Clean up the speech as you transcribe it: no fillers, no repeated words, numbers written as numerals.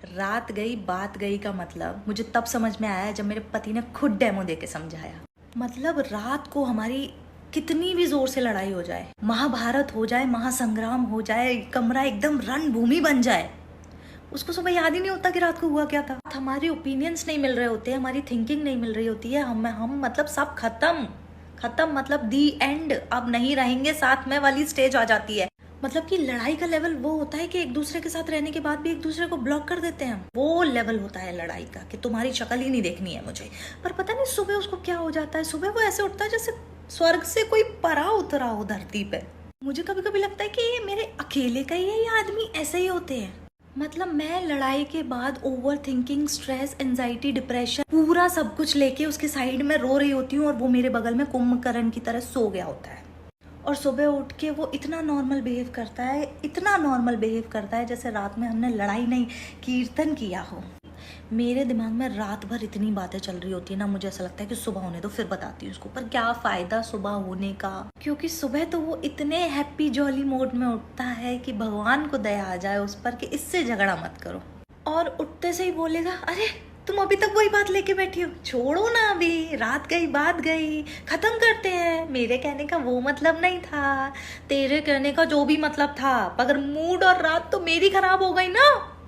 रात गई बात गई का मतलब मुझे तब समझ में आया जब मेरे पति ने खुद डेमो दे के समझाया। मतलब रात को हमारी कितनी भी जोर से लड़ाई हो जाए, महाभारत हो जाए, महासंग्राम हो जाए, कमरा एकदम रणभूमि बन जाए, उसको सुबह याद ही नहीं होता कि रात को हुआ क्या था। हमारे ओपिनियंस नहीं मिल रहे होते, हमारी थिंकिंग नहीं मिल रही होती है, हम मतलब सब खत्म खत्म, मतलब दी एंड, अब नहीं रहेंगे साथ में वाली स्टेज आ जाती है। मतलब कि लड़ाई का लेवल वो होता है कि एक दूसरे के साथ रहने के बाद भी एक दूसरे को ब्लॉक कर देते हैं। वो लेवल होता है लड़ाई का कि तुम्हारी शक्ल ही नहीं देखनी है मुझे। पर पता नहीं सुबह उसको क्या हो जाता है, सुबह वो ऐसे उठता है जैसे स्वर्ग से कोई परा उतरा हो धरती पे। मुझे कभी कभी लगता है कि ये मेरे अकेले का ही है, ये आदमी ऐसे ही होते हैं। मतलब मैं लड़ाई के बाद over thinking, stress, anxiety, depression, पूरा सब कुछ लेके उसके साइड में रो रही होती हूँ और वो मेरे बगल में कुंभकर्ण की तरह सो गया होता है। और सुबह उठ के वो इतना नॉर्मल बिहेव करता है, इतना नॉर्मल बिहेव करता है जैसे रात में हमने लड़ाई नहीं, कीर्तन किया हो। मेरे दिमाग में रात भर इतनी बातें चल रही होती है ना, मुझे ऐसा लगता है कि सुबह होने दो फिर बताती हूँ उसको। पर क्या फायदा सुबह होने का, क्योंकि सुबह तो वो इतने हैप्पी जॉली मोड में उठता है कि भगवान को दया आ जाए उस पर कि इससे झगड़ा मत करो। और उठते से ही बोलेगा, अरे तुम अभी तक वही बात लेके बैठी हो, छोड़ो ना, अभी रात गई बात गई, खत्म करते हैं। मेरे कहने का वो मतलब नहीं था, तेरे कहने का जो भी मतलब था, मगर मूड और रात तो मेरी खराब हो गई ना।